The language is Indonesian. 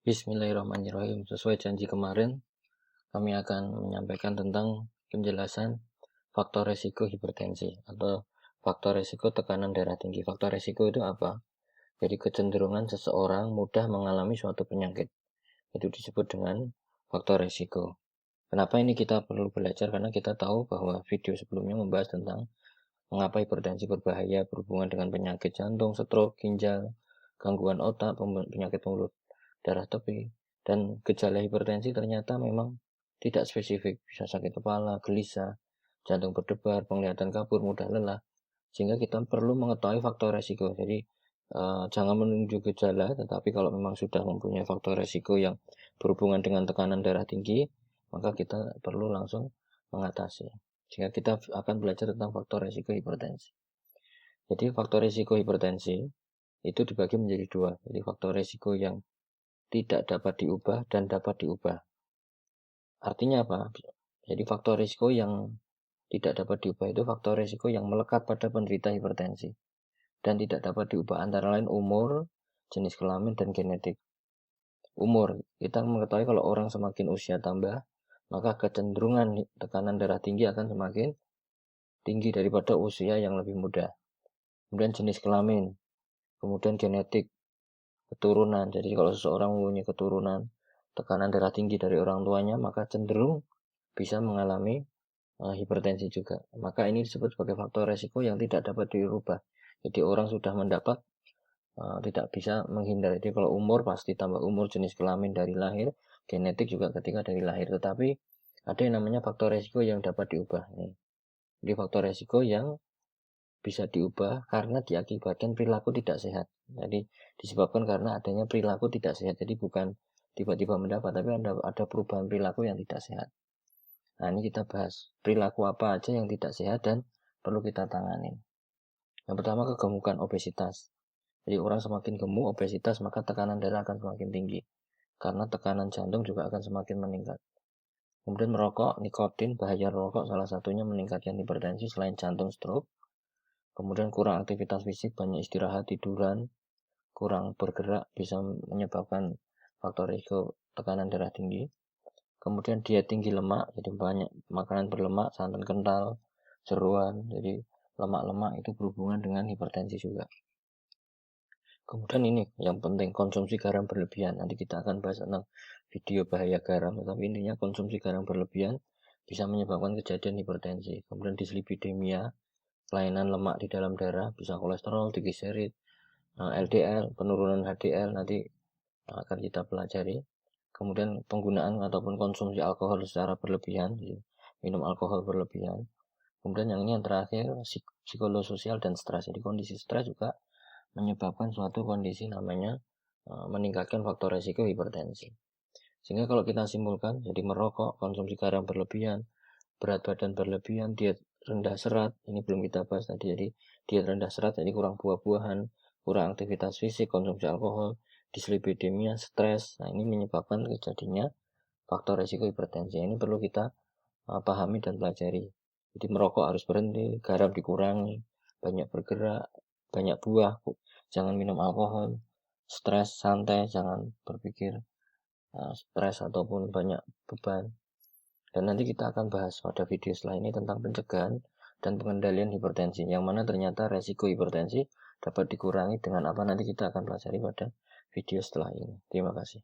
Bismillahirrahmanirrahim. Sesuai janji kemarin, kami akan menyampaikan tentang penjelasan faktor resiko hipertensi atau faktor resiko tekanan darah tinggi. Faktor resiko itu apa? Jadi kecenderungan seseorang mudah mengalami suatu penyakit. Itu disebut dengan faktor resiko. Kenapa ini kita perlu belajar? Karena kita tahu bahwa video sebelumnya membahas tentang mengapa hipertensi berbahaya berhubungan dengan penyakit jantung, stroke, ginjal, gangguan otak, penyakit pembuluh darah tepi. Dan gejala hipertensi ternyata memang tidak spesifik, bisa sakit kepala, gelisah, jantung berdebar, penglihatan kabur, mudah lelah. Sehingga kita perlu mengetahui faktor resiko. Jadi jangan menunggu gejala, tetapi kalau memang sudah mempunyai faktor resiko yang berhubungan dengan tekanan darah tinggi, maka kita perlu langsung mengatasi. Sehingga kita akan belajar tentang faktor resiko hipertensi. Jadi faktor resiko hipertensi itu dibagi menjadi dua. Jadi faktor resiko yang tidak dapat diubah dan dapat diubah. Artinya apa? Jadi faktor risiko yang tidak dapat diubah itu faktor risiko yang melekat pada penderita hipertensi dan tidak dapat diubah, antara lain umur, jenis kelamin, dan genetik. Umur, kita mengetahui kalau orang semakin usia tambah, maka kecenderungan tekanan darah tinggi akan semakin tinggi daripada usia yang lebih muda. Kemudian jenis kelamin, kemudian genetik, keturunan. Jadi kalau seseorang mempunyai keturunan tekanan darah tinggi dari orang tuanya, maka cenderung bisa mengalami hipertensi juga. Maka ini disebut sebagai faktor resiko yang tidak dapat dirubah. Jadi orang sudah mendapat tidak bisa menghindari. Jadi kalau umur pasti tambah umur, jenis kelamin dari lahir, genetik juga ketika dari lahir. Tetapi ada yang namanya faktor resiko yang dapat diubah. Jadi faktor resiko yang bisa diubah karena diakibatkan perilaku tidak sehat. Jadi disebabkan karena adanya perilaku tidak sehat. Jadi bukan tiba-tiba mendapat, tapi ada perubahan perilaku yang tidak sehat. Nah, ini kita bahas perilaku apa aja yang tidak sehat dan perlu kita tangani. Yang pertama, kegemukan, obesitas. Jadi orang semakin gemuk, obesitas, maka tekanan darah akan semakin tinggi. Karena tekanan jantung juga akan semakin meningkat. Kemudian merokok, nikotin, bahaya rokok salah satunya meningkatkan hipertensi selain jantung, stroke. Kemudian kurang aktivitas fisik, banyak istirahat, tiduran, kurang bergerak bisa menyebabkan faktor risiko tekanan darah tinggi. Kemudian diet tinggi lemak, jadi banyak makanan berlemak, santan kental, jeroan, jadi lemak-lemak itu berhubungan dengan hipertensi juga. Kemudian ini yang penting, konsumsi garam berlebihan. Nanti kita akan bahas tentang video bahaya garam, tetapi intinya konsumsi garam berlebihan bisa menyebabkan kejadian hipertensi. Kemudian dislipidemia, kelainan lemak di dalam darah, bisa kolesterol, trigliserid, LDL, penurunan HDL nanti akan kita pelajari. Kemudian penggunaan ataupun konsumsi alkohol secara berlebihan, minum alkohol berlebihan. Kemudian yang terakhir, psikososial dan stres. Jadi kondisi stres juga menyebabkan suatu kondisi namanya meningkatkan faktor resiko hipertensi. Sehingga kalau kita simpulkan, jadi merokok, konsumsi garam berlebihan, berat badan berlebihan, diet rendah serat, ini belum kita bahas tadi. Jadi diet rendah serat, jadi kurang buah-buahan, kurang aktivitas fisik, konsumsi alkohol, dislipidemia, stres. Nah, ini menyebabkan terjadinya faktor resiko hipertensi. Ini perlu kita pahami dan pelajari. Jadi merokok harus berhenti, garam dikurangi, banyak bergerak, banyak buah, jangan minum alkohol, stres santai, jangan berpikir stres ataupun banyak beban. Dan nanti kita akan bahas pada video setelah ini tentang pencegahan dan pengendalian hipertensi, yang mana ternyata resiko hipertensi dapat dikurangi dengan apa, nanti kita akan pelajari pada video setelah ini. Terima kasih.